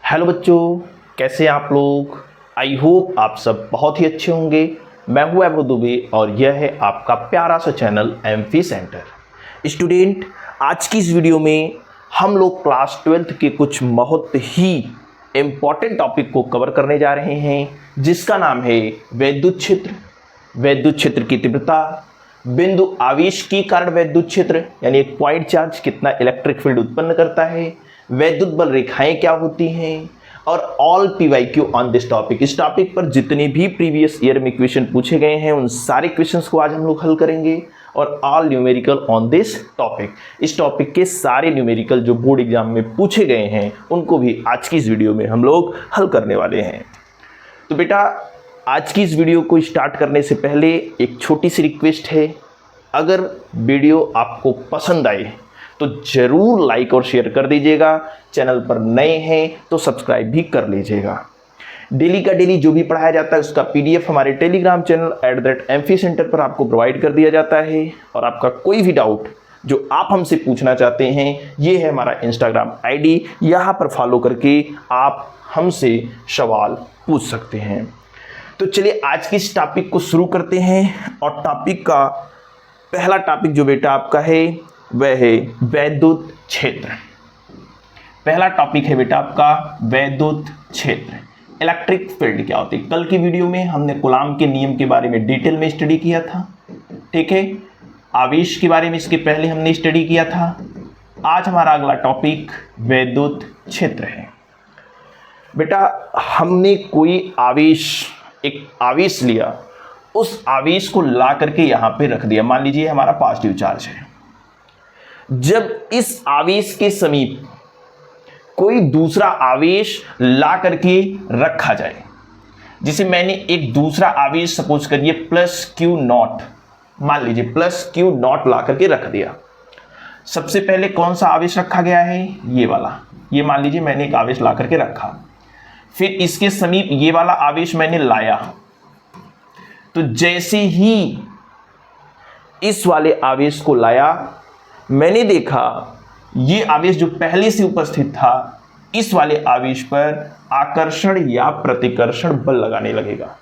Hello बच्चों, कैसे हैं आप लोग। आई होप आप सब बहुत ही अच्छे होंगे। मैं हूं वैभव दुबे और यह है आपका प्यारा सा चैनल एमफी सेंटर। स्टूडेंट, आज की इस वीडियो में हम लोग क्लास 12th के कुछ बहुत ही इम्पॉर्टेंट टॉपिक को कवर करने जा रहे हैं, जिसका नाम है वैद्युत क्षेत्र, वैद्युत क्षेत्र की तीव्रता, बिंदु आवेश के कारण वैद्युत क्षेत्र यानी एक पॉइंट चार्ज कितना इलेक्ट्रिक फील्ड उत्पन्न करता है, वैद्युत बल रेखाएं क्या होती हैं, और all PYQ on this topic. इस टॉपिक पर जितने भी प्रीवियस ईयर में क्वेश्चन पूछे गए हैं उन सारे क्वेश्चंस को आज हम लोग हल करेंगे, और all numerical on this topic. इस टॉपिक के सारे न्यूमेरिकल जो बोर्ड एग्जाम में पूछे गए हैं उनको भी आज की इस वीडियो में हम लोग हल करने वाले हैं। तो बेटा, आज की इस वीडियो को स्टार्ट करने से पहले एक छोटी सी रिक्वेस्ट है। अगर वीडियो आपको पसंद आए तो ज़रूर लाइक और शेयर कर दीजिएगा। चैनल पर नए हैं तो सब्सक्राइब भी कर लीजिएगा। डेली का डेली जो भी पढ़ाया जाता है उसका पीडीएफ हमारे टेलीग्राम चैनल @MFI सेंटर पर आपको प्रोवाइड कर दिया जाता है। और आपका कोई भी डाउट जो आप हमसे पूछना चाहते हैं, ये है हमारा इंस्टाग्राम आईडी। यहाँ पर फॉलो करके आप हमसे सवाल पूछ सकते हैं। तो चलिए आज की इस टॉपिक को शुरू करते हैं। और टॉपिक का पहला टॉपिक जो बेटा आपका है वह है वैद्युत क्षेत्र। पहला टॉपिक है बेटा आपका वैद्युत क्षेत्र। इलेक्ट्रिक फील्ड क्या होती है। कल की वीडियो में हमने कूलाम के नियम के बारे में डिटेल में स्टडी किया था, ठीक है। आवेश के बारे में इसके पहले हमने स्टडी किया था। आज हमारा अगला टॉपिक वैद्युत क्षेत्र है। बेटा, हमने कोई आवेश, एक आवेश लिया, उस आवेश को ला करके यहां पे रख दिया। मान लीजिए हमारा पॉजिटिव चार्ज है। जब इस आवेश के समीप कोई दूसरा आवेश ला करके रखा जाए, जिसे मैंने एक दूसरा आवेश सपोज करिए +Q0, मान लीजिए +Q0 ला करके रख दिया। सबसे पहले कौन सा आवेश रखा गया है, ये वाला। ये मान लीजिए मैंने एक आवेश ला करके रखा, फिर इसके समीप ये वाला आवेश मैंने लाया। तो जैसे ही इस वाले आवेश को लाया, मैंने देखा ये आवेश जो पहले से उपस्थित था, इस वाले आवेश पर आकर्षण या प्रतिकर्षण बल लगाने लगेगा।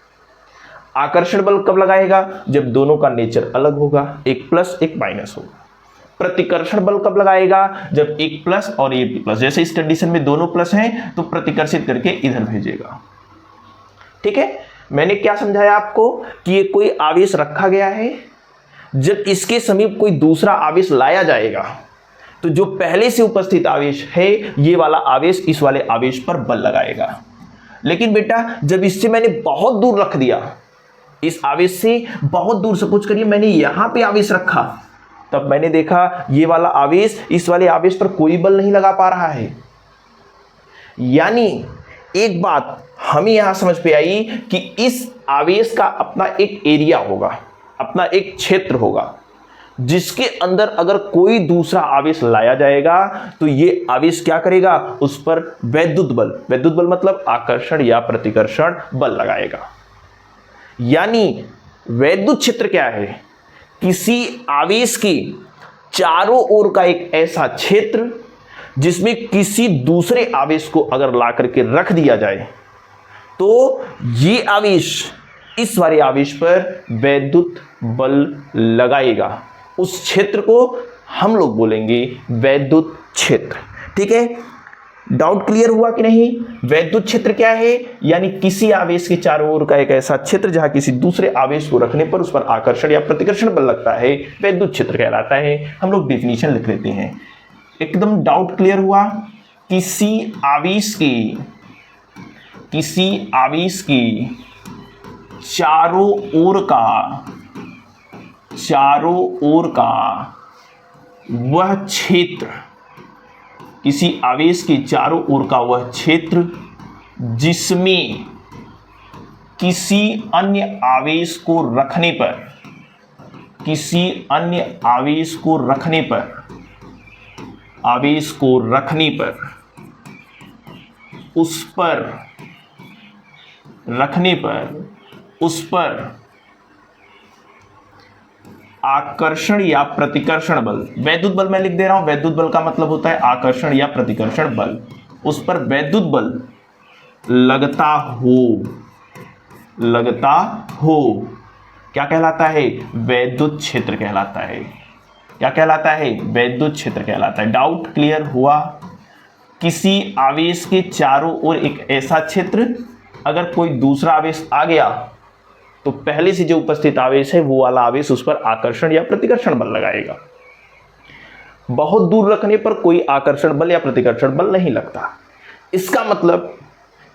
आकर्षण बल कब लगाएगा, जब दोनों का नेचर अलग होगा, एक प्लस एक माइनस होगा। प्रतिकर्षण बल कब लगाएगा, जब एक प्लस और एक प्लस, जैसे इस कंडीशन में दोनों प्लस हैं तो प्रतिकर्षित करके इधर भेजेगा, ठीक है। मैंने क्या समझाया आपको कि ये कोई आवेश रखा गया है, जब इसके समीप कोई दूसरा आवेश लाया जाएगा तो जो पहले से उपस्थित आवेश है, ये वाला आवेश इस वाले आवेश पर बल लगाएगा। लेकिन बेटा, जब इससे मैंने बहुत दूर रख दिया, इस आवेश से बहुत दूर, सपोज करिए मैंने यहां पे आवेश रखा, तब मैंने देखा ये वाला आवेश इस वाले आवेश पर कोई बल नहीं लगा पा रहा है। यानी एक बात हमें यहां समझ पे आई कि इस आवेश का अपना एक एरिया होगा, अपना एक क्षेत्र होगा, जिसके अंदर अगर कोई दूसरा आवेश लाया जाएगा तो ये आवेश क्या करेगा, उस पर वैद्युत बल मतलब आकर्षण या प्रतिकर्षण बल लगाएगा। यानी वैद्युत क्षेत्र क्या है, किसी आवेश के चारों ओर का एक ऐसा क्षेत्र जिसमें किसी दूसरे आवेश को अगर ला करके रख दिया जाए तो ये आवेश इस वाले आवेश पर वैद्युत बल लगाएगा। उस क्षेत्र को हम लोग बोलेंगे वैद्युत क्षेत्र, ठीक है। डाउट क्लियर हुआ कि नहीं। वैद्युत क्षेत्र क्या है, यानी किसी आवेश के चारों ओर का एक ऐसा क्षेत्र जहां किसी दूसरे आवेश को रखने पर उस पर आकर्षण या प्रतिकर्षण बल लगता है, वैद्युत क्षेत्र कहलाता है। हम लोग डेफिनेशन लिख लेते हैं। एकदम डाउट क्लियर हुआ। किसी आवेश की चारों ओर का वह क्षेत्र, किसी आवेश के चारों ओर का वह क्षेत्र जिसमें किसी अन्य आवेश को रखने पर उस पर आकर्षण या प्रतिकर्षण बल, वैद्युत बल मैं लिख दे रहा हूं। वैद्युत बल का मतलब होता है आकर्षण या प्रतिकर्षण बल। उस पर वैद्युत बल लगता हो, लगता हो क्या कहलाता है? वैद्युत क्षेत्र कहलाता है। क्या कहलाता है? वैद्युत क्षेत्र कहलाता है। डाउट क्लियर हुआ? किसी आवेश के चारों ओर एक ऐसा क्षेत्र, अगर कोई दूसरा आवेश आ गया तो पहले से जो उपस्थित आवेश है वो वाला आवेश उस पर आकर्षण या प्रतिकर्षण बल लगाएगा। बहुत दूर रखने पर कोई आकर्षण बल या प्रतिकर्षण बल नहीं लगता। इसका मतलब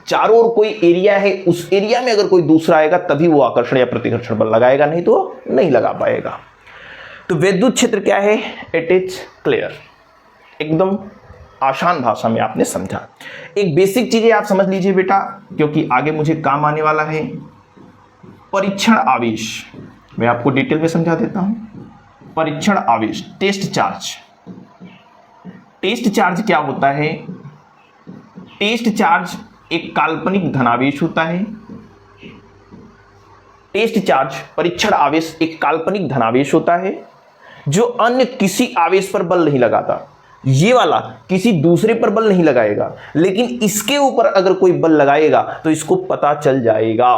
चारों ओर कोई एरिया है, उस एरिया में अगर कोई दूसरा आएगा तभी वो आकर्षण या प्रतिकर्षण बल लगाएगा, नहीं तो नहीं लगा पाएगा। तो विद्युत क्षेत्र क्या है? इट इज क्लियर, एकदम आसान भाषा में आपने समझा। एक बेसिक चीजें आप समझ लीजिए बेटा, क्योंकि आगे मुझे काम आने वाला है। परीक्षण आवेश मैं आपको डिटेल में समझा देता हूं। परीक्षण आवेश, टेस्ट चार्ज। टेस्ट चार्ज क्या होता है? टेस्ट चार्ज एक काल्पनिक धनावेश होता है। टेस्ट चार्ज, परीक्षण आवेश एक काल्पनिक धनावेश होता है जो अन्य किसी आवेश पर बल नहीं लगाता। ये वाला किसी दूसरे पर बल नहीं लगाएगा, लेकिन इसके ऊपर अगर कोई बल लगाएगा तो इसको पता चल जाएगा।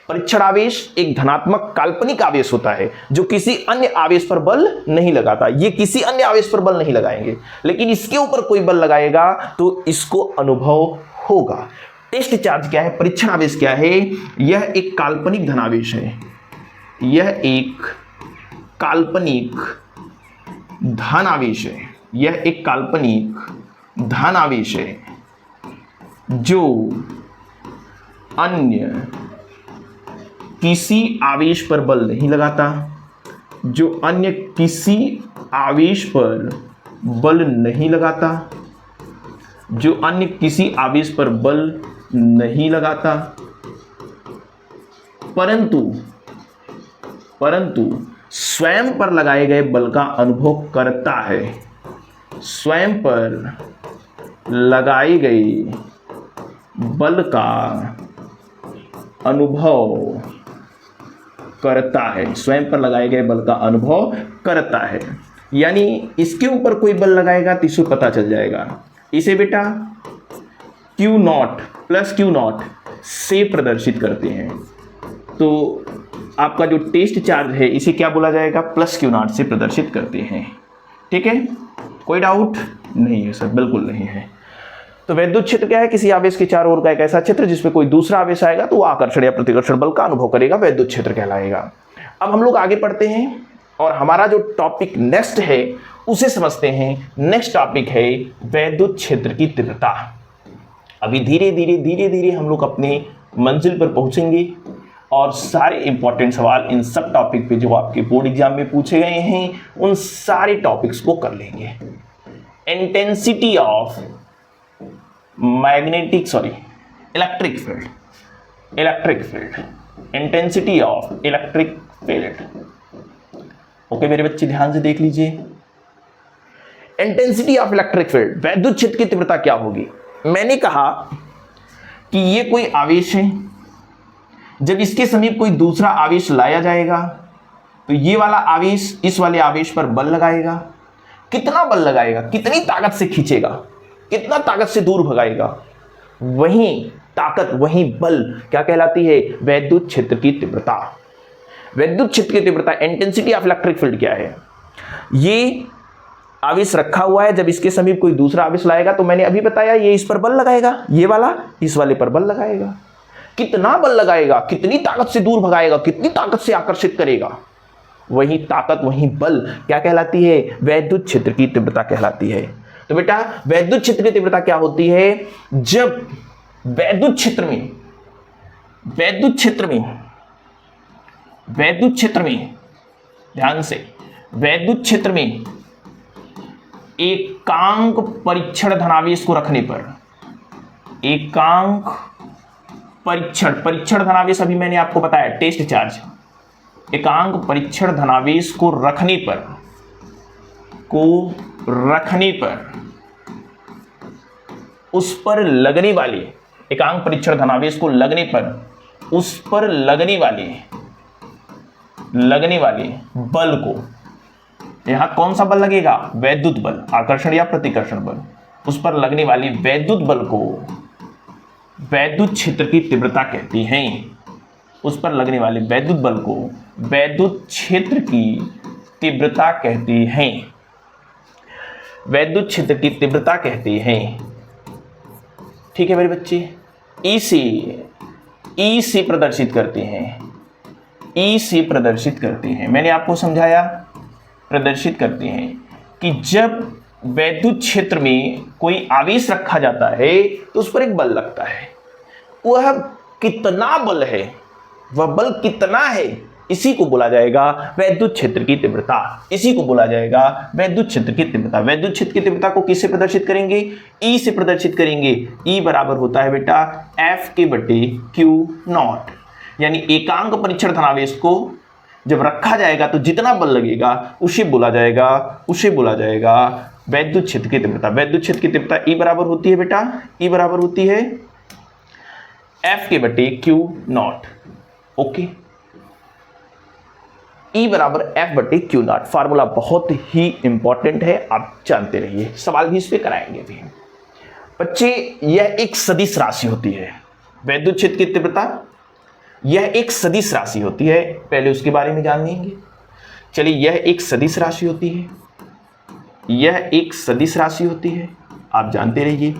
परीक्षण आवेश एक धनात्मक काल्पनिक आवेश होता है जो किसी अन्य आवेश पर बल नहीं लगाता। ये किसी अन्य आवेश पर बल नहीं लगाएंगे, लेकिन इसके ऊपर कोई बल लगाएगा तो इसको अनुभव होगा। टेस्ट चार्ज क्या है? परीक्षण आवेश क्या है? यह एक काल्पनिक धनावेश है। यह एक काल्पनिक धनावेश है। यह एक काल्पनिक धनावेश है जो अन्य किसी आवेश पर बल नहीं लगाता, जो अन्य किसी आवेश पर बल नहीं लगाता, जो अन्य किसी आवेश पर बल नहीं लगाता, परंतु स्वयं पर लगाए गए बल का अनुभव करता है। स्वयं पर लगाए गए बल का अनुभव करता है। स्वयं पर लगाए गए बल का अनुभव करता है, यानी इसके ऊपर कोई बल लगाएगा तो इसको पता चल जाएगा। इसे बेटा Q0 प्लस Q0 से प्रदर्शित करते हैं। तो आपका जो टेस्ट चार्ज है इसे क्या बोला जाएगा? प्लस Q0 से प्रदर्शित करते हैं। ठीक है, कोई डाउट नहीं है सर? बिल्कुल नहीं है। तो वैद्युत क्षेत्र क्या है? किसी आवेश के चारों ओर का एक ऐसा क्षेत्र जिसमें कोई दूसरा आवेश आएगा तो वो आकर्षण या प्रतिकर्षण बल का अनुभव करेगा, वैद्युत क्षेत्र कहलाएगा। अब हम लोग आगे पढ़ते हैं और हमारा जो टॉपिक नेक्स्ट है उसे समझते हैं। नेक्स्ट टॉपिक है वैद्युत क्षेत्र की तीव्रता। अभी धीरे धीरे हम लोग अपने मंजिल पर पहुंचेंगे और सारे इंपॉर्टेंट सवाल इन सब टॉपिक पे जो आपके बोर्ड एग्जाम में पूछे गए हैं उन सारे टॉपिक्स को कर लेंगे। Intensity of electric field, intensity of electric field. Okay मेरे बच्चे ध्यान से देख लीजिए। इंटेंसिटी ऑफ इलेक्ट्रिक फील्ड, वैद्युत क्षेत्र की तीव्रता क्या होगी? मैंने कहा कि ये कोई आवेश है, जब इसके समीप कोई दूसरा आवेश लाया जाएगा तो ये वाला आवेश इस वाले आवेश पर बल लगाएगा। कितना बल लगाएगा? कितनी ताकत से खींचेगा, कितना ताकत से दूर भगाएगा, वही ताकत वही बल क्या कहलाती है? वैद्युत क्षेत्र की तीव्रता। वैद्युत क्षेत्र की तीव्रता, इंटेंसिटी ऑफ इलेक्ट्रिक फील्ड क्या है? ये आवेश रखा हुआ है, जब इसके समीप कोई दूसरा आवेश लाएगा तो मैंने अभी बताया ये इस पर बल लगाएगा, ये वाला इस वाले पर बल लगाएगा। कितना बल लगाएगा, कितनी ताकत से दूर भगाएगा, कितनी ताकत से आकर्षित करेगा, वही ताकत वही बल क्या कहलाती है? वैद्युत क्षेत्र की तीव्रता कहलाती है। तो बेटा वैद्युत क्षेत्र की तीव्रता क्या होती है? जब वैद्युत क्षेत्र में ध्यान से, वैद्युत क्षेत्र में एकांक परीक्षण धनावेश को रखने पर, एकांक परीक्षण धनावेश अभी मैंने आपको बताया टेस्ट चार्ज, एकांक परीक्षण धनावेश को रखने पर उस पर लगने वाली, एकांक परीक्षण धनावेश को लगने पर उस पर लगने वाले बल को, यहां कौन सा बल लगेगा? वैद्युत बल, आकर्षण या प्रतिकर्षण बल। उस पर लगने वाले वैद्युत बल को वैद्युत क्षेत्र की तीव्रता कहती हैं। उस पर लगने वाले वैद्युत बल को वैद्युत क्षेत्र की तीव्रता कहती हैं। वैद्युत क्षेत्र की तीव्रता कहती हैं। ठीक है मेरे बच्चे। ई से प्रदर्शित करते हैं। ई से प्रदर्शित करते हैं, मैंने आपको समझाया, प्रदर्शित करते हैं कि जब वैद्युत क्षेत्र में कोई आवेश रखा जाता है तो उस पर एक बल लगता है। वह कितना बल है, वह बल कितना है, इसी को बोला जाएगा वैद्युत क्षेत्र की तीव्रता। इसी को बोला जाएगा वैद्युत क्षेत्र की तीव्रता। वैद्युत क्षेत्र की तीव्रता को किससे प्रदर्शित करेंगे? ई से प्रदर्शित करेंगे। ई बराबर होता है बेटा F/Q0, यानी एकांक परीक्षण धनावेश को जब रखा जाएगा तो जितना बल लगेगा उसे बोला जाएगा वैद्युत क्षेत्र की तीव्रता। वैद्युत क्षेत्र की तीव्रता ई बराबर होती है बेटा, ई बराबर होती है F/Q0। ओके, ई बराबर F/Q0। फार्मूला बहुत ही इंपॉर्टेंट है, आप जानते रहिए, सवाल भी इस पे कराएंगे भी। बच्चे, यह एक सदिश राशि होती है। वैद्युत क्षेत्र की तीव्रता यह एक सदिश राशि होती है, पहले उसके बारे में जान लेंगे। चलिए, यह एक सदिश राशि होती है, यह एक सदिश राशि होती है, आप जानते रहिए।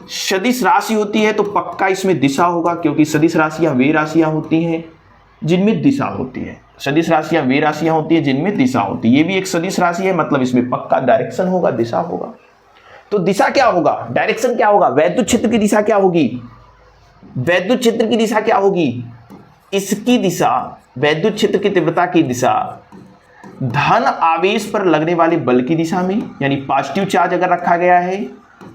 सदिश राशि होती है तो पक्का इसमें दिशा होगा, क्योंकि सदिश राशियां वे राशियां होती हैं जिनमें दिशा होती है। सदिश राशियां वे राशियां होती है जिनमें दिशा होती है। ये भी एक सदिश राशि है, मतलब इसमें पक्का डायरेक्शन होगा, दिशा होगा। तो दिशा क्या होगा, डायरेक्शन क्या होगा, वैद्युत क्षेत्र की दिशा क्या होगी, वैद्युत क्षेत्र की दिशा क्या होगी, इसकी दिशा, वैद्युत क्षेत्र की तीव्रता की दिशा धन आवेश पर लगने वाले बल की दिशा में, यानी पॉजिटिव चार्ज अगर रखा गया है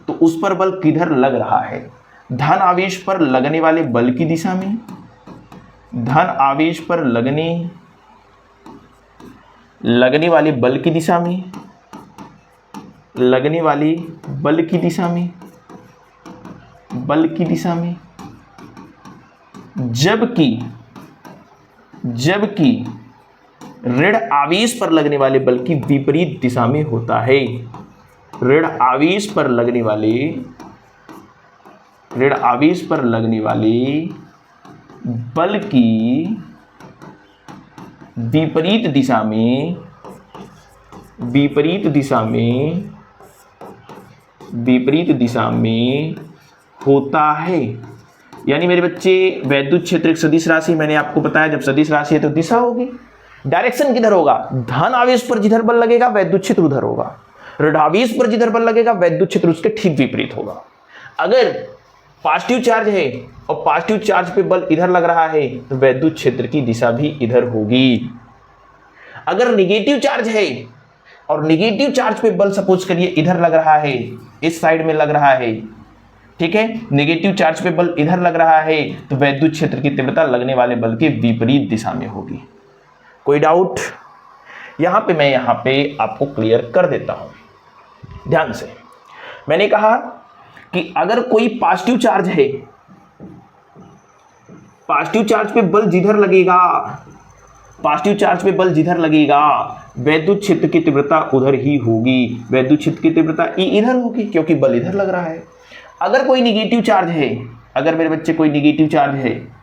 तो उस पर बल किधर लग रहा है, धन आवेश पर लगने वाले बल की दिशा में, धन आवेश पर लगने वाले बल की दिशा में, लगने वाली बल की दिशा में, बल की दिशा में, जबकि ऋण आवेश पर लगने वाले बल की विपरीत दिशा में होता है। ऋण आवेश पर लगने वाले बल की विपरीत दिशा में होता है। यानी मेरे बच्चे, वैद्युत क्षेत्र एक सदिश राशि, मैंने आपको बताया जब सदिश राशि है तो दिशा होगी। डायरेक्शन किधर होगा, धन आवेश पर जिधर बल लगेगा वैद्युत क्षेत्र उधर होगा, ऋण आवेश पर जिधर बल लगेगा वैद्युत क्षेत्र उसके ठीक विपरीत होगा। अगर पॉजिटिव चार्ज है और पॉजिटिव चार्ज पे बल इधर लग रहा है तो वैद्युत क्षेत्र की दिशा भी इधर होगी। अगर निगेटिव चार्ज है और निगेटिव चार्ज पे बल सपोज करिए इधर लग रहा है, इस साइड में लग रहा है, ठीक है, निगेटिव चार्ज पे बल इधर लग रहा है तो वैद्युत क्षेत्र की तीव्रता लगने वाले बल के विपरीत दिशा में होगी। कोई डाउट? यहां पे आपको क्लियर कर देता हूं ध्यान से। मैंने कहा कि अगर कोई पॉजिटिव चार्ज है, पॉजिटिव चार्ज पे बल जिधर लगेगा, पॉजिटिव चार्ज पे बल जिधर लगेगा वैद्युत क्षेत्र की तीव्रता उधर ही होगी। वैद्युत क्षेत्र की तीव्रता इधर होगी क्योंकि बल इधर लग रहा है। अगर कोई निगेटिव चार्ज है, अगर मेरे बच्चे कोई निगेटिव चार्ज है,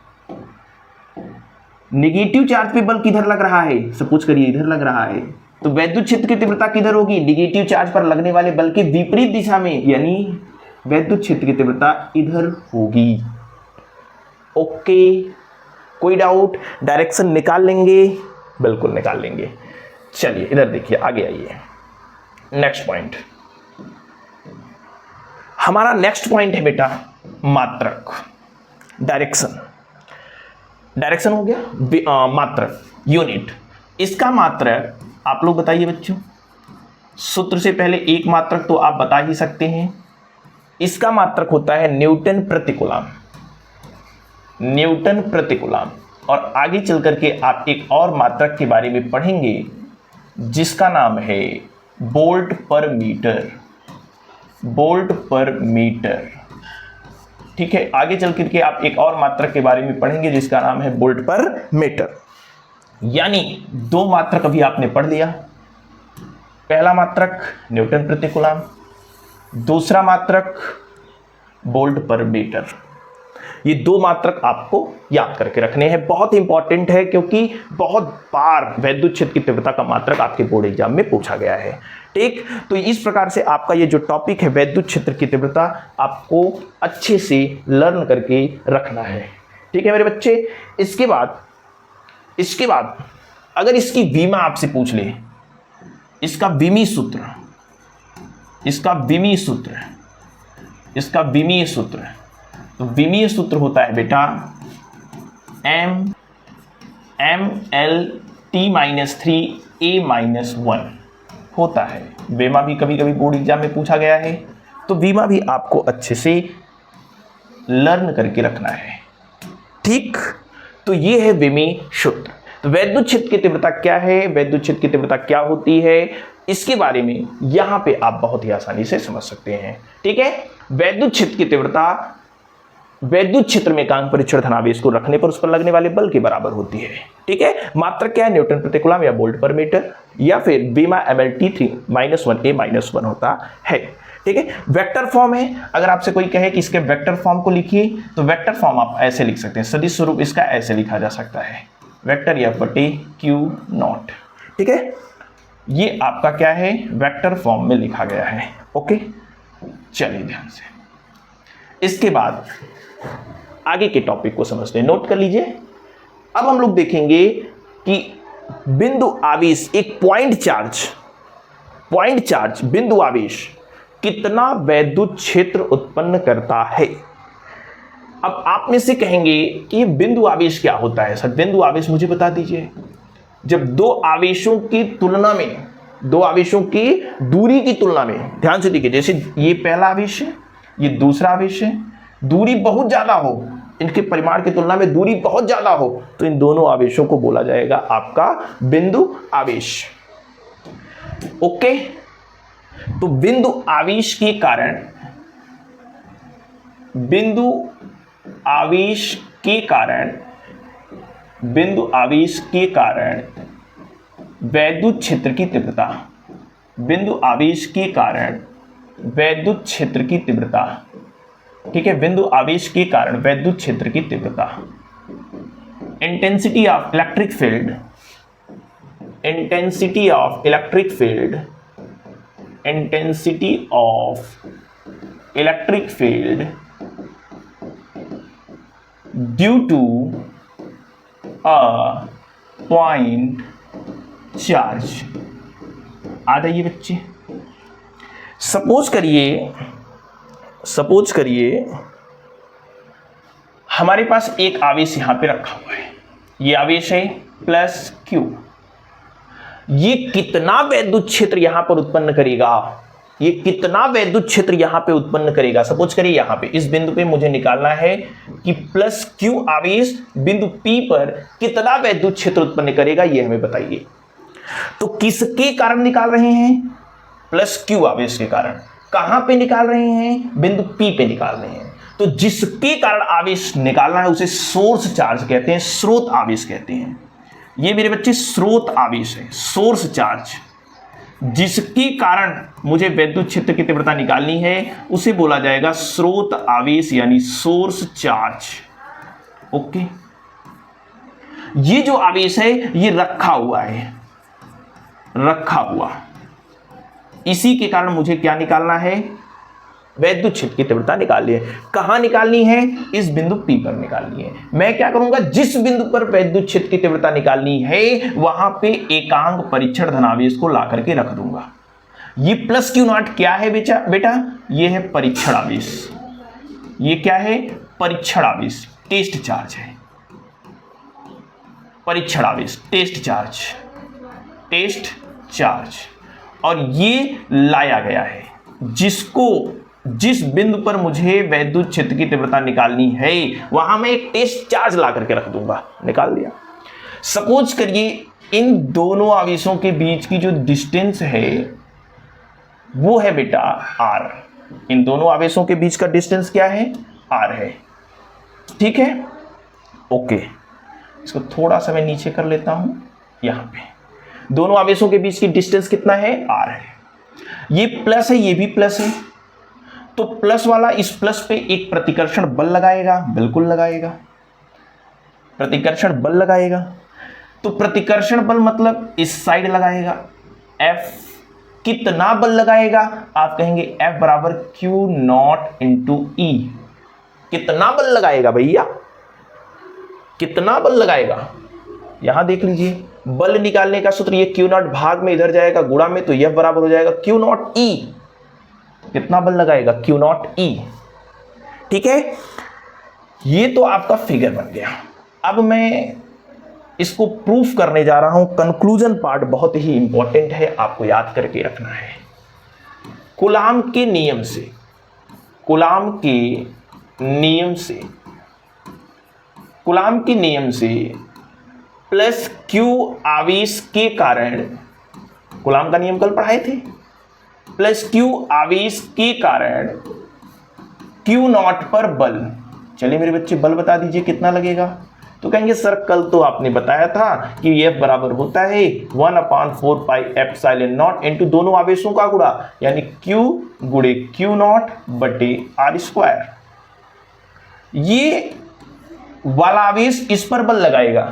निगेटिव चार्ज पे बल किधर लग रहा है, सपोज करिए इधर लग रहा है, तो वैद्युत क्षेत्र की तीव्रता किधर होगी, निगेटिव चार्ज पर लगने वाले बल के विपरीत दिशा में, यानी वैद्युत क्षेत्र की तीव्रता इधर होगी। ओके, कोई डाउट? डायरेक्शन निकाल लेंगे, बिल्कुल निकाल लेंगे। चलिए इधर देखिए, आगे आइए। नेक्स्ट पॉइंट, हमारा नेक्स्ट पॉइंट है बेटा मात्रक, डायरेक्शन। डायरेक्शन हो गया, मात्रक, यूनिट। इसका मात्रक आप लोग बताइए बच्चों। सूत्र से पहले एक मात्रक तो आप बता ही सकते हैं, इसका मात्रक होता है न्यूटन प्रति कूलम। न्यूटन प्रति कूलम। और आगे चल करके आप एक और मात्रक के बारे में पढ़ेंगे जिसका नाम है वोल्ट पर मीटर। वोल्ट पर मीटर, ठीक है। आगे चल करके आप एक और मात्रक के बारे में पढ़ेंगे जिसका नाम है वोल्ट पर मीटर। यानी दो मात्रक अभी आपने पढ़ लिया। पहला मात्रक न्यूटन प्रति कूलम, दूसरा मात्रक वोल्ट पर मीटर। ये दो मात्रक आपको याद करके रखने हैं, बहुत इंपॉर्टेंट है क्योंकि बहुत बार वैद्युत क्षेत्र की तीव्रता का मात्रक आपके बोर्ड एग्जाम में पूछा गया है। ठीक, तो इस प्रकार से आपका ये जो टॉपिक है वैद्युत क्षेत्र की तीव्रता आपको अच्छे से लर्न करके रखना है। ठीक है मेरे बच्चे। इसके बाद अगर इसकी विमा आपसे पूछ ले, इसका विमी सूत्र, तो विमीय सूत्र होता है बेटा MLT-3A-1 होता है। विमा भी कभी कभी बोर्ड एग्जाम में पूछा गया है, तो विमा भी आपको अच्छे से लर्न करके रखना है। ठीक, तो ये है विमीय सूत्र। तो वैद्युत क्षेत्र की तीव्रता क्या है, वैद्युत क्षेत्र की तीव्रता क्या होती है, इसके बारे में यहां पे आप बहुत ही आसानी से समझ सकते हैं। ठीक है, वैद्युत क्षेत्र की तीव्रता वैद्युत क्षेत्र में एकांक परीक्षण धनावेश को रखने पर उस पर लगने वाले बल के बराबर होती है। ठीक है, मात्रक क्या है, न्यूटन प्रति कूलम या वोल्ट पर मीटर, या फिर बीमा MLT-3-1A-1 होता है। ठीक है, वेक्टर फॉर्म है। अगर आपसे कोई कहे कि इसके वेक्टर फॉर्म को लिखिए, तो वेक्टर फॉर्म आप ऐसे लिख सकते हैं, सदिश स्वरूप इसका ऐसे लिखा जा सकता है, वेक्टर F/Q0। ठीक है, ये आपका क्या है, वेक्टर फॉर्म में लिखा गया है। ओके, चलिए ध्यान से इसके बाद आगे के टॉपिक को समझते हैं, नोट कर लीजिए। अब हम लोग देखेंगे कि बिंदु आवेश, एक पॉइंट चार्ज बिंदु आवेश कितना वैद्युत क्षेत्र उत्पन्न करता है। अब आप में से कहेंगे कि बिंदु आवेश क्या होता है सर, बिंदु आवेश मुझे बता दीजिए। जब दो आवेशों की दूरी की तुलना में, ध्यान से देखिए, जैसे ये पहला आवेश है, ये दूसरा आवेश है, दूरी बहुत ज्यादा हो, इनके परिमाण की तुलना में दूरी बहुत ज्यादा हो, तो इन दोनों आवेशों को बोला जाएगा आपका बिंदु आवेश। ओके, तो बिंदु आवेश के कारण वैद्युत क्षेत्र की तीव्रता, ठीक है, बिंदु आवेश के कारण वैद्युत क्षेत्र की तीव्रता, intensity of electric field due to a point charge. आ जाइए बच्चे, सपोज करिए हमारे पास एक आवेश यहां पे रखा हुआ है, ये आवेश है +Q। ये कितना वैद्युत क्षेत्र यहां पर उत्पन्न करेगा, सपोज करिए यहां पे इस बिंदु पे मुझे निकालना है कि +Q आवेश बिंदु P पर कितना वैद्युत क्षेत्र उत्पन्न करेगा, ये हमें बताइए। तो किसके कारण निकाल रहे हैं, +Q आवेश के कारण। कहां पे निकाल रहे हैं, बिंदु P पे निकाल रहे हैं। तो जिसके कारण आवेश निकालना है उसे सोर्स चार्ज कहते हैं, स्रोत आवेश कहते हैं। ये मेरे बच्चे स्रोत आवेश है, सोर्स चार्ज। जिसके कारण मुझे वैद्युत क्षेत्र की तीव्रता निकालनी है उसे बोला जाएगा स्रोत आवेश यानी सोर्स चार्ज। ओके, ये जो आवेश है ये रखा हुआ, इसी के कारण मुझे क्या निकालना है, वैद्युत क्षेत्र की तीव्रता निकालनी है। कहां निकालनी है, इस बिंदु P पर निकालनी है। मैं क्या करूंगा, जिस बिंदु पर वैद्युत क्षेत्र की तीव्रता निकालनी है वहां पे एकांक परीक्षण धनावेश को ला करके रख दूंगा। ये +Q0 क्या है बेटा, ये है परीक्षण आवेश। ये क्या है, परीक्षण आवेश, टेस्ट चार्ज है, परीक्षण आवेश, टेस्ट चार्ज। और ये लाया गया है, जिस बिंदु पर मुझे वैद्युत क्षेत्र की तीव्रता निकालनी है वहां मैं एक टेस्ट चार्ज ला करके रख दूंगा। निकाल दिया। सपोज करिए इन दोनों आवेशों के बीच की जो डिस्टेंस है वो है बेटा r। इन दोनों आवेशों के बीच का डिस्टेंस क्या है, r है। ठीक है, ओके, इसको थोड़ा सा मैं नीचे कर लेता हूं। यहां पे दोनों आवेशों के बीच की डिस्टेंस कितना है, r है। ये प्लस है, ये भी प्लस है, तो प्लस वाला इस प्लस पे एक प्रतिकर्षण बल लगाएगा, बिल्कुल लगाएगा, प्रतिकर्षण बल लगाएगा। तो प्रतिकर्षण बल मतलब इस साइड लगाएगा। F कितना बल लगाएगा? आप कहेंगे F बराबर Q नॉट इंटू E। कितना बल लगाएगा भैया, कितना बल लगाएगा? यहां देख लीजिए, बल निकालने का सूत्र ये Q नॉट भाग में इधर जाएगा गुणा में, तो F बराबर हो जाएगा Q नॉट E। कितना बल लगाएगा? Q not E। ठीक है, ये तो आपका फिगर बन गया। अब मैं इसको प्रूफ करने जा रहा हूं। कंक्लूजन पार्ट बहुत ही इंपॉर्टेंट है, आपको याद करके रखना है। कूलाम्ब के नियम से, कूलाम्ब के नियम से, कूलाम्ब के नियम से प्लस Q आवेश के कारण, कूलाम्ब का नियम कल पढ़ाए थे, प्लस Q आवेश के कारण Q नॉट पर बल। चलिए मेरे बच्चे, बल बता दीजिए कितना लगेगा। तो कहेंगे सर कल तो आपने बताया था कि F बराबर होता है 1/4 पाई एप्सिलॉन नॉट इंटू दोनों आवेशों का गुणा, यानी Q गुणे Q नॉट बटे R स्क्वायर। ये वाला आवेश इस पर बल लगाएगा,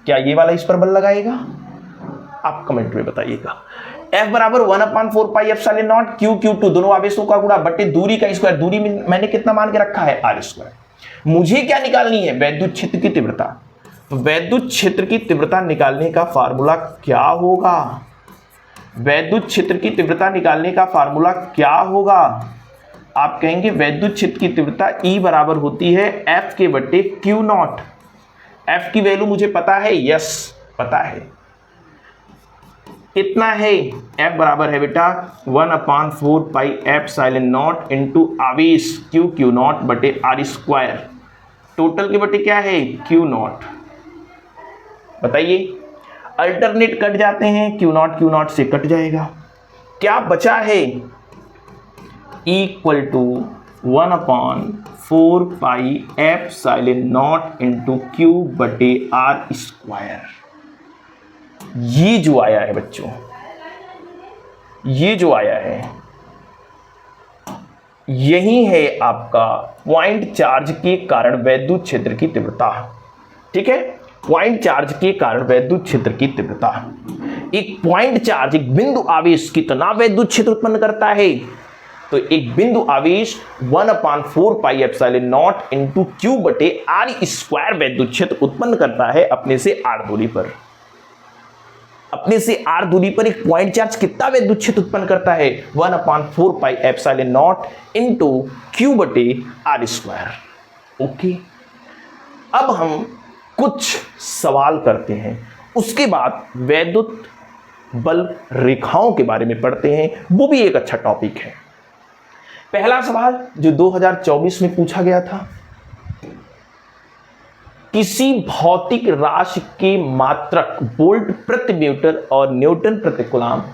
क्या ये वाला इस पर बल लगाएगा? आप कमेंट में बताइएगा। F बराबर 1/4 पाई एप्सिलॉन नॉट Q2 दोनों आवेशों का गुणा बटे दूरी का स्क्वायर। दूरी में मैंने कितना मान के रखा है? R square. मुझे क्या निकालनी है? वैद्युत क्षेत्र की तीव्रता। तो वैद्युत क्षेत्र की तीव्रता निकालने का फार्मूला क्या होगा? वैद्युत क्षेत्र की तीव्रता निकालने का फार्मूला क्या होगा? आप कहेंगे वैद्युत क्षेत्र की तीव्रता E बराबर होती है F के बटे Q नॉट। F की वैल्यू मुझे पता है, यस पता है। कितना है? F बराबर है बेटा 1/4 पाई एप्सिलॉन नॉट इंटू आवेश Q नॉट बटे R स्क्वायर। टोटल के बटे क्या है? Q not. बताइए, अल्टरनेट कट जाते हैं, Q नॉट से कट जाएगा, क्या बचा है? Equal to 1/4 pi epsilon nought into Q बटे R स्क्वायर। ये जो आया है बच्चों, ये जो आया है, यही है आपका पॉइंट चार्ज के कारण वैद्युत क्षेत्र की तीव्रता। ठीक है, पॉइंट चार्ज के कारण वैद्युत क्षेत्र की तीव्रता। एक पॉइंट चार्ज, एक बिंदु आवेश कितना वैद्युत क्षेत्र उत्पन्न करता है? तो एक बिंदु आवेश 1/4 pi epsilon nought into Q बटे R स्क्वायर वैद्युत क्षेत्र उत्पन्न करता है अपने से R दूरी पर। अपने से R दूरी पर एक पॉइंट चार्ज कितना वैद्युत क्षेत्र उत्पन्न करता है? 1/4 pi epsilon nought into Q बटे R स्क्वायर। ओके, अब हम कुछ सवाल करते हैं, उसके बाद वैद्युत बल रेखाओं के बारे में पढ़ते हैं, वो भी एक अच्छा टॉपिक है। पहला सवाल जो 2024 में पूछा गया था, किसी भौतिक राशि के मात्रक वोल्ट प्रति मीटर और न्यूटन प्रति कूलम्ब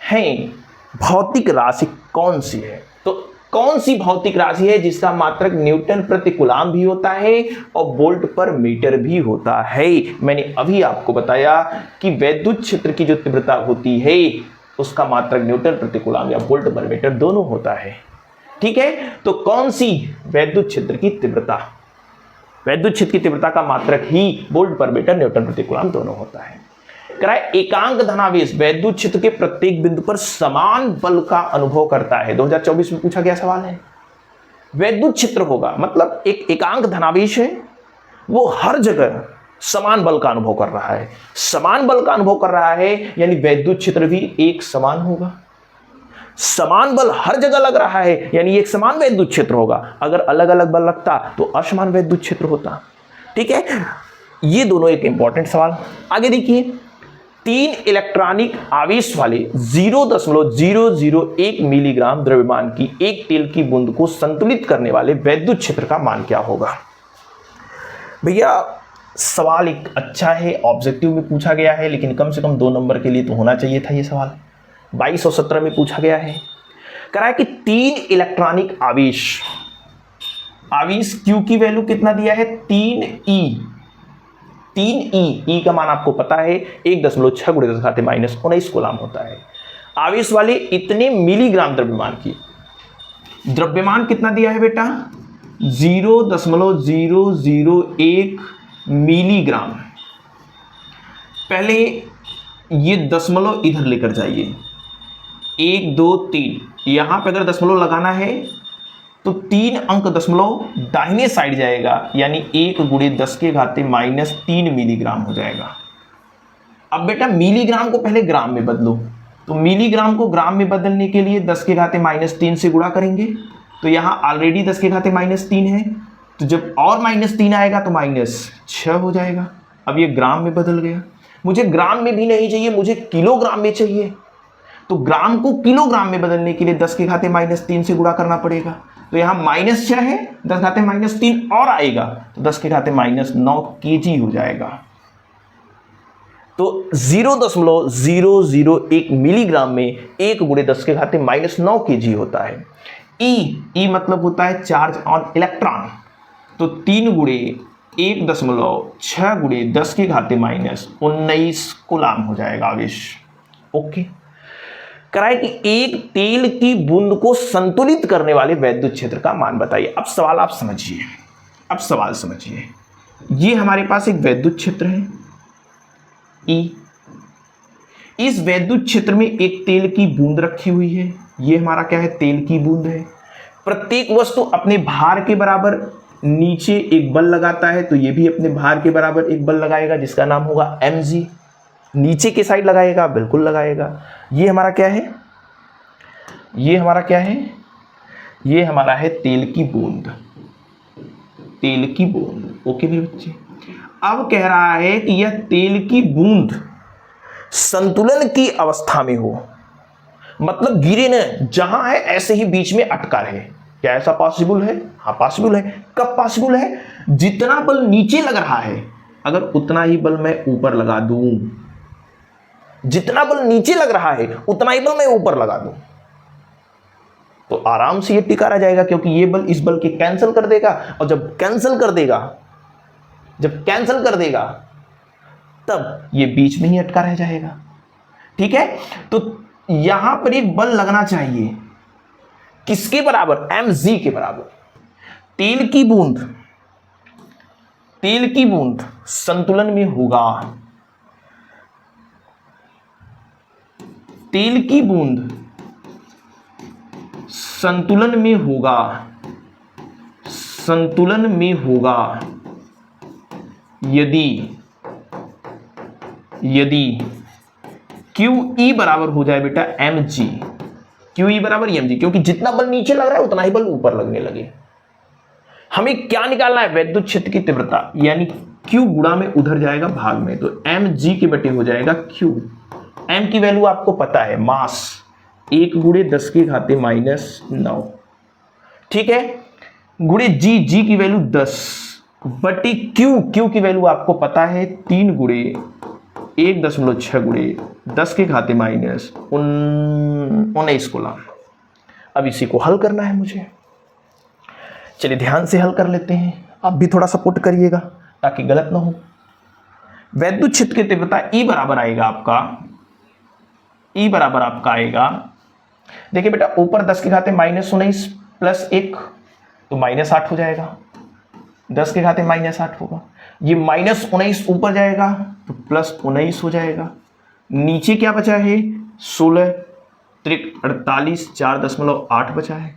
हैं। भौतिक राशि कौन सी है? तो कौन सी भौतिक राशि है जिसका मात्रक न्यूटन प्रति कूलम्ब भी होता है और वोल्ट पर मीटर भी होता है? मैंने अभी आपको बताया कि वैद्युत क्षेत्र की जो तीव्रता होती है उसका मात्रक न्यूटन प्रति कूलम्ब या वोल्ट पर मीटर दोनों होता है। ठीक है, तो कौन सी वैद्युत क्षेत्र की तीव्रता? वैद्युत क्षेत्र की तीव्रता का मात्रक ही वोल्ट पर मीटर न्यूटन प्रति कूलम्ब दोनों होता है। कराए एकांक धनावेश वैद्युत क्षेत्र के प्रत्येक बिंदु पर समान बल का अनुभव करता है। 2024 में पूछा गया सवाल है। वैद्युत क्षेत्र होगा मतलब एक एकांक धनावेश है, वो हर जगह समान बल का अनुभव कर रहा है। समान बल का अनुभव कर रहा है यानी वैद्युत क्षेत्र भी एक समान होगा। समान बल हर जगह लग रहा है यानी एक समान वैद्युत क्षेत्र होगा। अगर अलग अलग बल लगता तो असमान वैद्युत क्षेत्र होता। ठीक है, ये दोनों एक इंपॉर्टेंट सवाल। आगे देखिए, 3 इलेक्ट्रॉनिक आवेश वाले 0.001 मिलीग्राम द्रव्यमान की एक तेल की बूंद को संतुलित करने वाले वैद्युत क्षेत्र का मान क्या होगा? भैया सवाल एक अच्छा है, ऑब्जेक्टिव में पूछा गया है, लेकिन कम से कम 2 नंबर के लिए तो होना चाहिए था ये सवाल। 22 और 17 में पूछा गया है। कराया कि 3 इलेक्ट्रॉनिक आवेश Q की वैल्यू कितना दिया है? 3e का मान आपको पता है 1.6 × 10⁻⁻19 कूलम्ब होता है। आवेश वाले इतने मिलीग्राम द्रव्यमान की द्रव्यमान कितना दिया है बेटा? 0.001 मिलीग्राम। पहले ये दशमलव इधर लेकर जाइए, 1 2 3, यहां पे अगर दशमलव लगाना है तो 3 अंक दशमलव दाहिने साइड जाएगा, यानी 1 × 10⁻³ मिलीग्राम हो जाएगा। अब बेटा मिलीग्राम को पहले ग्राम में बदलो, तो मिलीग्राम को ग्राम में बदलने के लिए 10⁻³ से गुणा करेंगे, तो यहाँ ऑलरेडी 10⁻³ है, तो जब और -3 आएगा तो -6 हो जाएगा। अब ये ग्राम में बदल गया। मुझे ग्राम में भी नहीं चाहिए, मुझे किलोग्राम में चाहिए, तो ग्राम को किलोग्राम में बदलने के लिए 10⁻³ से गुणा करना पड़ेगा। तो यहाँ -6 है, 10⁻³ और आएगा तो 10⁻৯ kg हो जाएगा। तो 0.001 मिलीग्राम में 1 × 10⁻৯ kg होता है। ई मतलब होता है चार्ज ऑन इलेक्ट्रॉन, तो 3 × 1.6 × 10⁻19 कूलाम हो जाएगा आवेश। ओके, कराए कि एक तेल की बूंद को संतुलित करने वाले वैद्युत क्षेत्र का मान बताइए। अब सवाल आप समझिए, अब सवाल समझिए। ये हमारे पास एक वैद्युत क्षेत्र है ई, इस वैद्युत क्षेत्र में एक तेल की बूंद रखी हुई है। ये हमारा क्या है? तेल की बूंद है। प्रत्येक वस्तु अपने भार के बराबर नीचे एक बल लगाता है, तो ये भी अपने भार के बराबर एक बल लगाएगा जिसका नाम होगा mg। नीचे के साइड लगाएगा, बिल्कुल लगाएगा। ये हमारा क्या है? ये हमारा क्या है? ये हमारा है तेल की बूंद, तेल की बूंद। ओके मेरे बच्चे, अब कह रहा है कि यह तेल की बूंद संतुलन की अवस्था में हो, मतलब गिरे न, जहां है ऐसे ही बीच में अटका रहे। क्या ऐसा पॉसिबल है? हाँ पॉसिबल है। कब पॉसिबल है? जितना बल नीचे लग रहा है अगर उतना ही बल मैं ऊपर लगा दूं, जितना बल नीचे लग रहा है उतना ही बल मैं ऊपर लगा दूं, तो आराम से ये टिका रह जाएगा, क्योंकि ये बल इस बल के कैंसिल कर देगा, और जब कैंसिल कर देगा तब ये बीच में ही अटका रह जाएगा। ठीक है, तो यहां पर एक बल लगना चाहिए, किसके बराबर? mg के बराबर। तेल की बूंद संतुलन में होगा, तेल की बूंद संतुलन में होगा यदि QE बराबर हो जाए बेटा mg। QE बराबर mg, क्योंकि जितना बल नीचे लग रहा है उतना ही बल ऊपर लगने लगे। हमें क्या निकालना है? वैद्युत क्षेत्र की तीव्रता, यानी Q गुणा में उधर जाएगा भाग में, तो mg के बटे हो जाएगा Q। m की वैल्यू आपको पता है, मास 1 × 10⁻⁹। ठीक है, गुणे g की वैल्यू 10 बटे Q की वैल्यू आपको पता है 3 × 1.6 × 10⁻19 कूलाम। अब इसी को हल करना है मुझे। चलिए ध्यान से हल कर लेते हैं, आप भी थोड़ा सपोर्ट करिएगा ताकि गलत ना हो। वैद्युत क्षेत्र की तीव्रता E बराबर आएगा, देखिए बेटा ऊपर 10⁻⁻19 प्लस 1 तो -8 हो जाएगा, 10⁻⁻8 होगा। ये -19 ऊपर जाएगा तो +19 हो जाएगा। नीचे क्या बचा है? 16 त्रिक 48, 4.8 बचा है।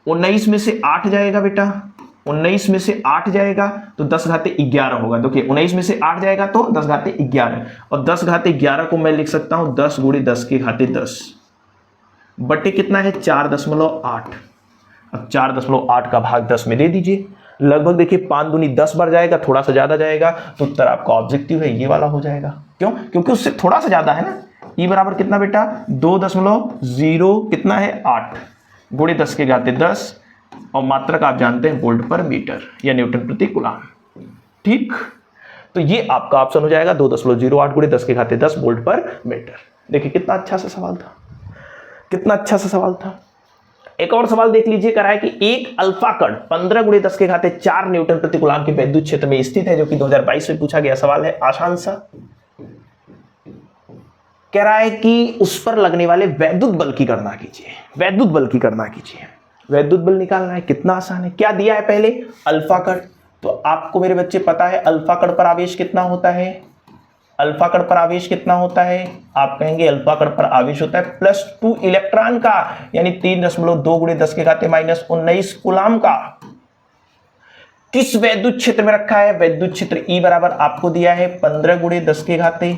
19 में से 8 जाएगा बेटा, 19 में से 8 जाएगा तो 10⁻11 होगा। देखिए 19 में से 8 जाएगा तो 10⁻11, और 10⁻11 को मैं लिख सकता हूं 10 × 10⁻10 बटे कितना है? 4.8। अब 4.8 का भाग 10 में दे दीजिए, लगभग देखिए 5 दूनी 10 बार जाएगा, थोड़ा सा ज्यादा जाएगा, तो उत्तर आपका ऑब्जेक्टिव है ये वाला हो जाएगा। क्यों? क्योंकि उससे थोड़ा सा ज्यादा है ना। E बराबर कितना बेटा? 2.0 कितना है? 8 × 10⁻10, और मात्रक आप जानते हैं वोल्ट पर मीटर या न्यूटन प्रति कूलाम। ठीक, तो ये आपका ऑप्शन हो जाएगा 2.08 × 10⁻10 वोल्ट पर मीटर। देखिए कितना अच्छा सा सवाल था, कितना अच्छा सा सवाल था। एक और सवाल देख लीजिए, करा है कि एक अल्फा कण 15 × 10⁻4 न्यूटन प्रति कूलाम के वैद्युत क्षेत्र में स्थित है, जो कि 2022 में पूछा गया सवाल है, आसान सा। कह रहा है कि उस पर लगने वाले वैद्युत बल की गणना कीजिए, वैद्युत बल की गणना कीजिए। वैद्युत बल निकालना है, कितना आसान है। क्या दिया है पहले, अल्फा कण। तो आपको मेरे बच्चे पता है अल्फा कण पर आवेश कितना होता है, अल्फा कण पर आवेश कितना होता है, आप कहेंगे अल्फा कण पर आवेश होता है +2 इलेक्ट्रॉन का, यानी 3.2 × 10⁻⁹ कूलाम का। किस वैद्युत क्षेत्र में रखा है, वैद्युत क्षेत्र E बराबर आपको दिया है 15 × 10⁴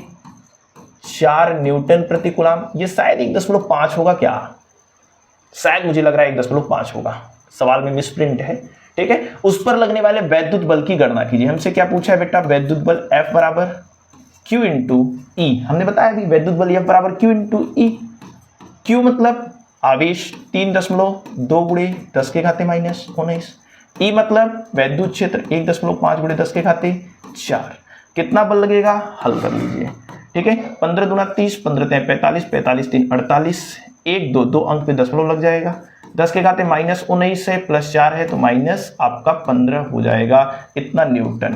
न्यूटन प्रति कूलाम। ये शायद 1.5 होगा, क्या शायद मुझे लग रहा है 1.5 होगा, सवाल में मिसप्रिंट है, ठीक है। उस पर लगने वाले वैद्युत बल की गणना कीजिए। हमसे क्या पूछा है बेटा, वैद्युत बल F बराबर Q × E। हमने बताया अभी वैद्युत बल F बराबर Q × E। Q मतलब आवेश 3.2 × 10⁻⁹ E मतलब वैद्युत क्षेत्र 1.5 × 10⁴। कितना बल लगेगा, हल कर लीजिए, ठीक है। 15 दूना 30, 15 तिया 45, 45 3 48, 1 2 2 अंक पे दशमलव लग जाएगा। 10⁻⁹ है +4 है तो माइनस आपका 15 हो जाएगा, इतना न्यूटन,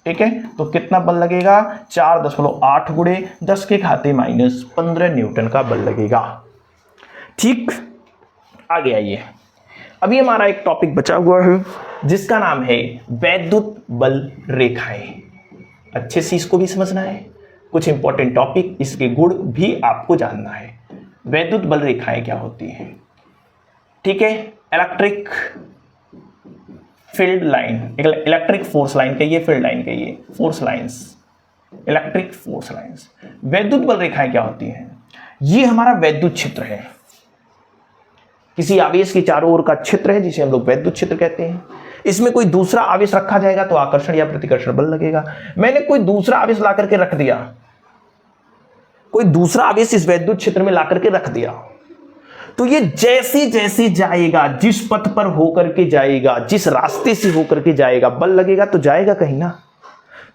ठीक है। तो कितना बल लगेगा, 4.8 × 10⁻⁻15 न्यूटन का बल लगेगा। ठीक, आगे आइए। अभी हमारा एक टॉपिक बचा हुआ है जिसका नाम है वैद्युत बल रेखाएं। अच्छे से इसको भी समझना है, कुछ इंपॉर्टेंट टॉपिक, इसके गुण भी आपको जानना है। वैद्युत बल रेखाएं क्या होती हैं, ठीक है। Electric field line, electric force line कहिए, फील्ड लाइन कहिए, force lines, electric force lines. वैद्युत बल रेखाएं क्या होती हैं, ये हमारा वैद्युत क्षेत्र है, किसी आवेश के चारों ओर का क्षेत्र है जिसे हम लोग वैद्युत क्षेत्र कहते हैं। इसमें कोई दूसरा आवेश रखा जाएगा तो आकर्षण या प्रतिकर्षण बल लगेगा। मैंने कोई दूसरा आवेश ला करके रख दिया, कोई दूसरा आवेश इस वैद्युत क्षेत्र में ला करके रख दिया, तो ये जैसे जैसे जाएगा, जिस पथ पर होकर के जाएगा, जिस रास्ते से होकर के जाएगा, बल लगेगा तो जाएगा कहीं ना।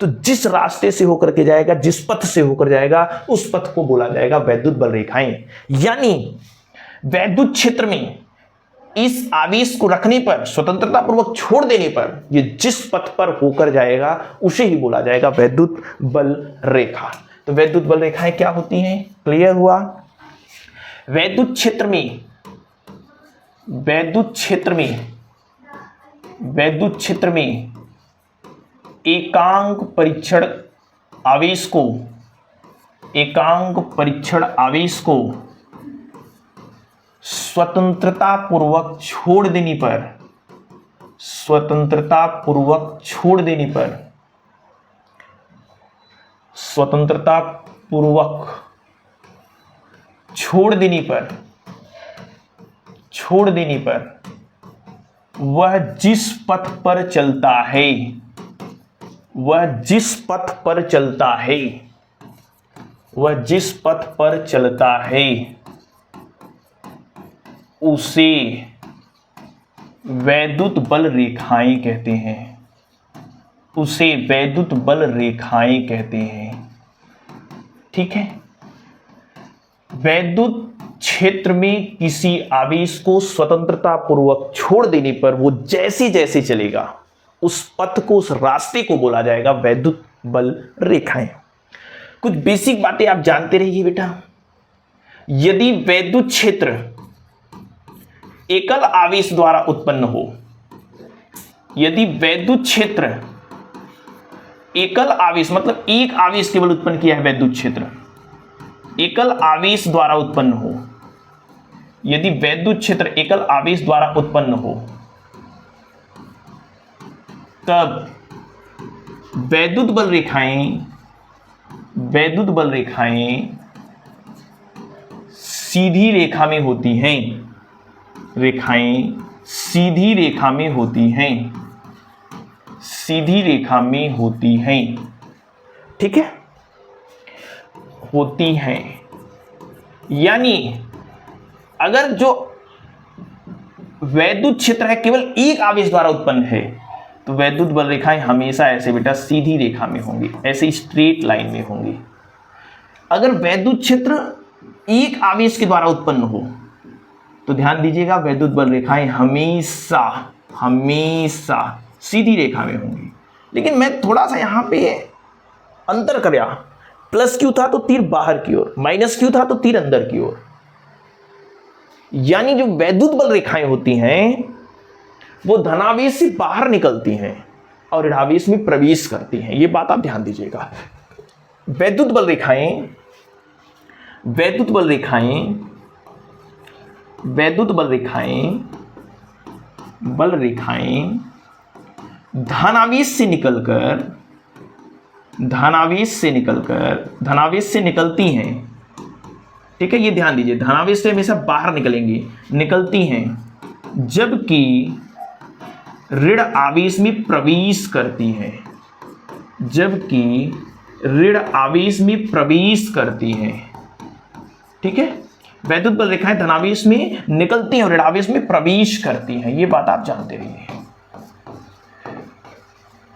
तो जिस रास्ते से होकर के जाएगा, जिस पथ से होकर जाएगा, उस पथ को बोला जाएगा वैद्युत बल रेखाएं। यानी वैद्युत क्षेत्र में इस आवेश को रखने पर, स्वतंत्रता पूर्वक छोड़ देने पर, ये जिस पथ पर होकर जाएगा उसे ही बोला जाएगा वैद्युत बल रेखा। तो वैद्युत बल रेखाएं क्या होती हैं, क्लियर हुआ। वैद्युत क्षेत्र में, वैद्युत क्षेत्र में, वैद्युत क्षेत्र में एकांक परीक्षण आवेश को, एकांक परीक्षण आवेश को स्वतंत्रता पूर्वक छोड़ देने पर, स्वतंत्रता पूर्वक छोड़ देने पर, स्वतंत्रता पूर्वक छोड़ देने पर, छोड़ देने पर वह जिस पथ पर चलता है, वह जिस पथ पर चलता है, वह जिस पथ पर चलता है उसे वैद्युत बल रेखाएं कहते हैं, उसे वैद्युत बल रेखाएं कहते हैं, ठीक है। वैद्युत क्षेत्र में किसी आवेश को स्वतंत्रता पूर्वक छोड़ देने पर वो जैसे जैसे चलेगा, उस पथ को, उस रास्ते को बोला जाएगा वैद्युत बल रेखाएं। कुछ बेसिक बातें आप जानते रहिए बेटा। यदि वैद्युत क्षेत्र एकल आवेश द्वारा उत्पन्न हो, यदि वैद्युत क्षेत्र एकल आवेश मतलब एक आवेश केवल उत्पन्न किया है, वैद्युत क्षेत्र एकल आवेश द्वारा उत्पन्न हो, यदि वैद्युत क्षेत्र एकल आवेश द्वारा उत्पन्न हो, तब वैद्युत बल रेखाएं, वैद्युत बल रेखाएं सीधी रेखा में होती हैं, रेखाएं सीधी रेखा में होती हैं, सीधी रेखा में होती हैं, ठीक है, होती हैं। यानी अगर जो वैद्युत क्षेत्र है केवल एक आवेश द्वारा उत्पन्न है तो वैद्युत बल रेखाएं हमेशा ऐसे बेटा सीधी रेखा में होंगी, ऐसे स्ट्रेट लाइन में होंगी। अगर वैद्युत क्षेत्र एक आवेश के द्वारा उत्पन्न हो तो ध्यान दीजिएगा वैद्युत बल रेखाएं हमेशा हमेशा सीधी रेखा में होंगी। लेकिन मैं थोड़ा सा यहां पे अंतर कराया, प्लस क्यू था तो तीर बाहर की ओर, माइनस क्यू था तो तीर अंदर की ओर। यानी जो वैद्युत बल रेखाएं होती हैं वो धनावेश से बाहर निकलती हैं और ऋणावेश में प्रवेश करती हैं। ये बात आप ध्यान दीजिएगा। वैद्युत बल रेखाएं धनावेश से निकलती हैं। ठीक है, ये ध्यान दीजिए, धनावेश से हमेशा बाहर निकलती हैं, जबकि ऋण आवेश में प्रवेश करती हैं। ठीक है, वैद्युत बल रेखाएं धनावेश में निकलती हैं और ऋणावेश में प्रवेश करती हैं। ये बात आप जानते रहिए।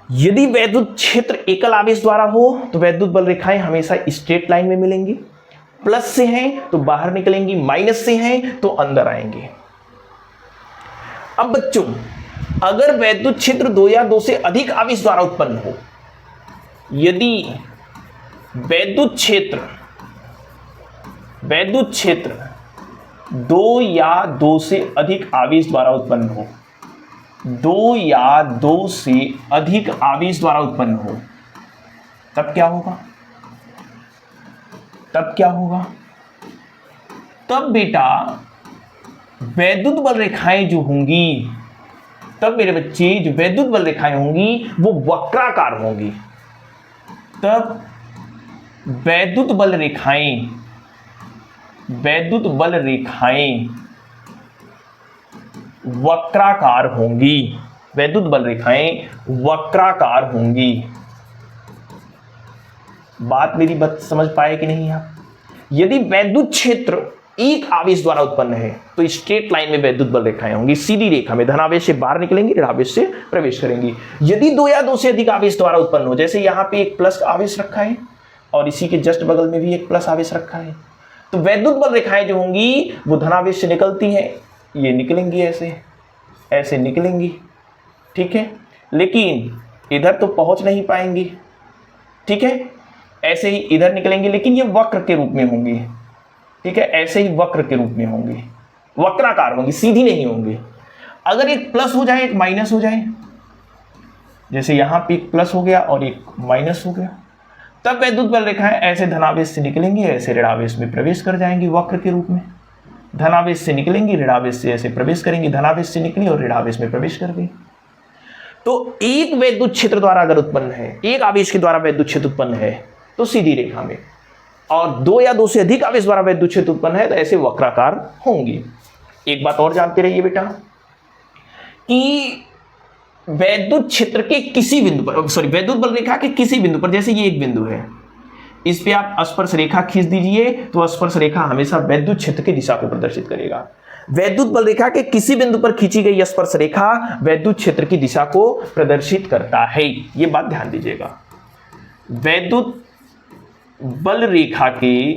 यदि वैद्युत क्षेत्र एकल आवेश द्वारा हो तो वैद्युत बल रेखाएं हमेशा स्ट्रेट लाइन में मिलेंगी। प्लस से हैं तो बाहर निकलेंगी, माइनस से हैं तो अंदर आएंगे। अब बच्चों, अगर वैद्युत क्षेत्र 2 या 2 से अधिक आवेश द्वारा उत्पन्न हो, यदि वैद्युत क्षेत्र 2 या 2 से अधिक आवेश द्वारा उत्पन्न हो, 2 या 2 से अधिक आवेश द्वारा उत्पन्न हो, तब क्या होगा? तब बेटा वैद्युत बल रेखाएं जो होंगी, तब मेरे बच्चे जो वैद्युत बल रेखाएं होंगी वो वक्राकार होंगी। तब वैद्युत बल रेखाएं वक्राकार होंगी। बात मेरी समझ पाए कि नहीं आप? यदि वैद्युत क्षेत्र एक आवेश द्वारा उत्पन्न है तो स्ट्रेट लाइन में वैद्युत बल रेखाएं होंगी, सीधी रेखा में, धनावेश से बाहर निकलेंगी, ऋणावेश से प्रवेश करेंगी। यदि 2 या 2 से अधिक आवेश द्वारा उत्पन्न हो, जैसे यहां पे एक प्लस आवेश रखा है और इसी के जस्ट बगल में भी एक प्लस आवेश रखा है, तो वैद्युत बल रेखाएं जो होंगी वो धनावेश से निकलती हैं, ये निकलेंगी, ऐसे निकलेंगी। ठीक है, लेकिन इधर तो पहुंच नहीं पाएंगी। ठीक है, ऐसे ही इधर निकलेंगे, लेकिन ये वक्र के रूप में होंगी। ठीक है, ऐसे ही वक्र के रूप में होंगे, वक्राकार होंगी, सीधी नहीं होंगी। अगर एक प्लस हो जाए एक माइनस हो जाए, जैसे यहां पे एक प्लस हो गया और एक माइनस हो गया, तब वैद्युत बल रेखाएं ऐसे धनावेश से निकलेंगी, ऐसे ऋणावेश में प्रवेश कर जाएंगी वक्र के रूप में। धनावेश से निकलेंगी, ऋणावेश से ऐसे प्रवेश करेंगी, धनावेश से निकली और ऋणावेश में प्रवेश कर गई। तो एक वैद्युत क्षेत्र द्वारा अगर उत्पन्न है, एक आवेश के द्वारा वैद्युत क्षेत्र उत्पन्न है तो सीधी रेखा में, और 2 या 2 से अधिक आवेश द्वारा वैद्युत क्षेत्र उत्पन्न है तो ऐसे वक्राकार होंगी। एक बात और जानते रहिए बेटा कि वैद्युत क्षेत्र के किसी बिंदु पर, वैद्युत बल रेखा के किसी बिंदु पर, जैसे ये एक बिंदु है, इस पे आप स्पर्श रेखा खींच दीजिए तो स्पर्श रेखा हमेशा वैद्युत क्षेत्र की दिशा को प्रदर्शित करेगा। वैद्युत बल रेखा के किसी बिंदु पर खींची गई स्पर्श रेखा वैद्युत क्षेत्र की दिशा को प्रदर्शित करता है। ये बात ध्यान दीजिएगा। वैद्युत बल रेखा के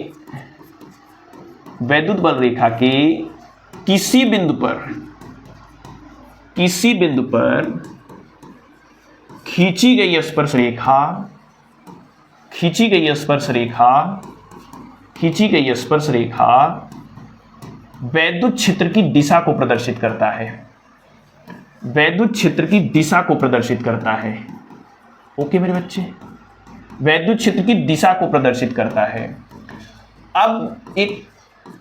किसी बिंदु पर खींची गई स्पर्श रेखा वैद्युत क्षेत्र की दिशा को प्रदर्शित करता है। ओके मेरे बच्चे, वैद्युत क्षेत्र की दिशा को प्रदर्शित करता है। अब एक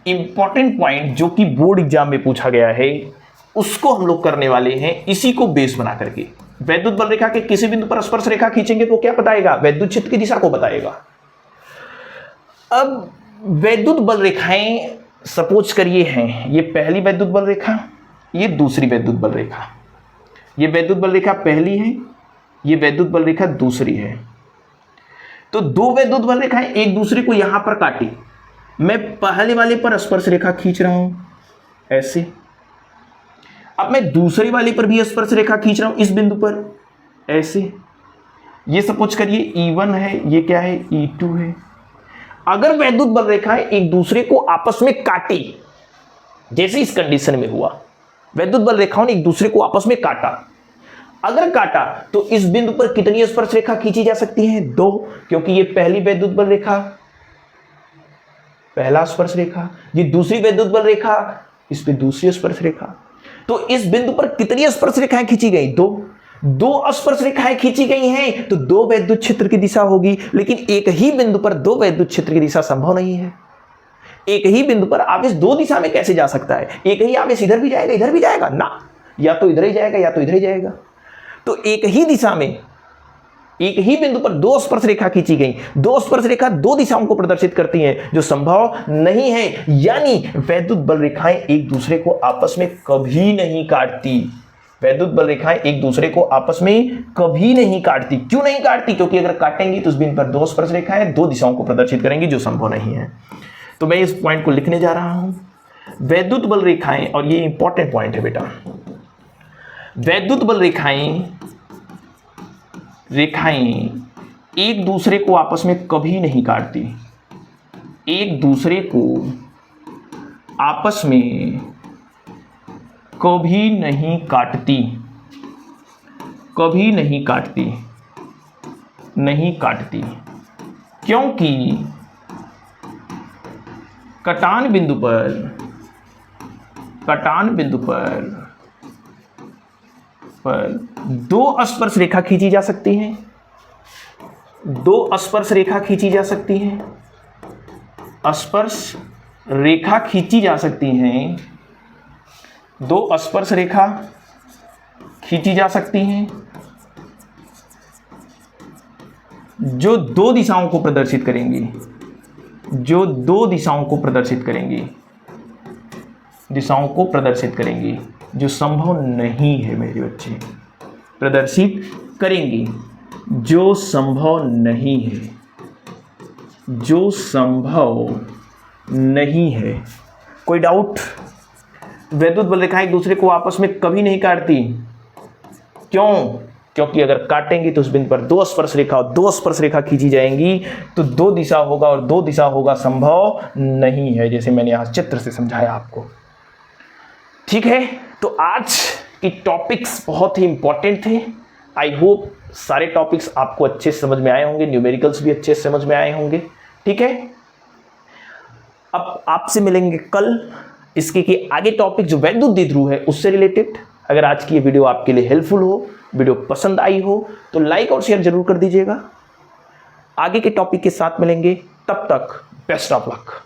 इंपॉर्टेंट पॉइंट जो कि बोर्ड एग्जाम में पूछा गया है उसको हम लोग करने वाले हैं, इसी को बेस बना करके। वैद्युत बल रेखा के किसी बिंदु पर स्पर्श रेखा खींचेंगे तो क्या बताएगा? वैद्युत क्षेत्र की दिशा को बताएगा। अब वैद्युत बल रेखाएं सपोज करिए हैं, ये पहली वैद्युत बल रेखा, ये दूसरी वैद्युत बल रेखा। ये वैद्युत बल रेखा पहली है, ये वैद्युत बल रेखा दूसरी है। तो 2 वैद्युत बल रेखाएं एक दूसरे को यहां पर काटी। मैं पहले वाले पर स्पर्श रेखा खींच रहा हूं ऐसे, अब मैं दूसरे वाले पर भी स्पर्श रेखा खींच रहा हूं इस बिंदु पर ऐसे। ये सपोज करिए E1 है, ये क्या है? E2 है। अगर वैद्युत बल रेखाएं एक दूसरे को आपस में काटी, जैसे इस कंडीशन में हुआ, वैद्युत बल रेखाओं ने एक दूसरे को आपस में काटा, अगर काटा तो इस बिंदु पर कितनी स्पर्श रेखा खींची जा सकती है? 2, क्योंकि ये पहली वैद्युत बल रेखा, पहला स्पर्श रेखा, ये दूसरी वैद्युत बल रेखा, इस पे दूसरी स्पर्श रेखा। तो इस बिंदु पर कितनी स्पर्श रेखाएं खींची गई? दो स्पर्श रेखाएं खींची गई हैं, तो दो वैद्युत क्षेत्र की दिशा होगी। लेकिन एक ही बिंदु पर दो वैद्युत क्षेत्र की दिशा संभव नहीं है। एक ही बिंदु पर आवेश दो दिशा में कैसे जा सकता है? एक ही आवेश इधर भी जाएगा इधर भी जाएगा ना, या तो इधर ही जाएगा या तो इधर ही जाएगा। तो एक ही दिशा में एक ही बिंदु पर दो स्पर्श रेखा खींची गई। दो स्पर्श रेखा दो दिशाओं को प्रदर्शित करती हैं, जो संभव नहीं है। यानी वैद्युत बल रेखाएं एक दूसरे को आपस में कभी नहीं काटती। वैद्युत बल रेखाएं एक दूसरे को आपस में कभी नहीं काटती। क्यों नहीं काटती? क्योंकि अगर काटेंगी तो उस बिंदु पर दो स्पर्श रेखाएं दो दिशाओं को प्रदर्शित करेंगी, जो संभव नहीं है। तो मैं इस पॉइंट को लिखने जा रहा हूं, वैद्युत बल रेखाएं, और ये इंपॉर्टेंट पॉइंट है बेटा, वैद्युत बल रेखाएं एक दूसरे को आपस में कभी नहीं काटती। एक दूसरे को आपस में कभी नहीं काटती, कभी नहीं काटती, नहीं काटती। क्योंकि कटान बिंदु पर दो स्पर्श रेखा खींची जा सकती हैं। दो स्पर्श रेखा खींची जा सकती हैं। स्पर्श रेखा खींची जा सकती हैं। दो स्पर्श रेखा खींची जा सकती हैं, जो दो दिशाओं को प्रदर्शित करेंगी, जो दो दिशाओं को प्रदर्शित करेंगी, दिशाओं को प्रदर्शित करेंगी, जो संभव नहीं है मेरे बच्चे। प्रदर्शित करेंगी, जो संभव नहीं है, जो संभव नहीं है। कोई डाउट? वैद्युत बल रेखाएं एक दूसरे को आपस में कभी नहीं काटती। क्यों? क्योंकि अगर काटेंगी तो उस बिंदु पर दो स्पर्श रेखा खींची जाएंगी, तो दो दिशा होगा, और दो दिशा होगा संभव नहीं है, जैसे मैंने यहां चित्र से समझाया आपको। ठीक है, तो आज की टॉपिक्स बहुत ही इंपॉर्टेंट थे। आई होप सारे टॉपिक्स आपको अच्छे से समझ में आए होंगे, न्यूमेरिकल्स भी अच्छे से समझ में आए होंगे। ठीक है, अब आपसे मिलेंगे कल इसके कि आगे टॉपिक जो वैद्युत द्विध्रुव है उससे रिलेटेड। अगर आज की ये वीडियो आपके लिए हेल्पफुल हो, वीडियो पसंद आई हो, तो लाइक और शेयर जरूर कर दीजिएगा। आगे के टॉपिक के साथ मिलेंगे, तब तक बेस्ट ऑफ लक।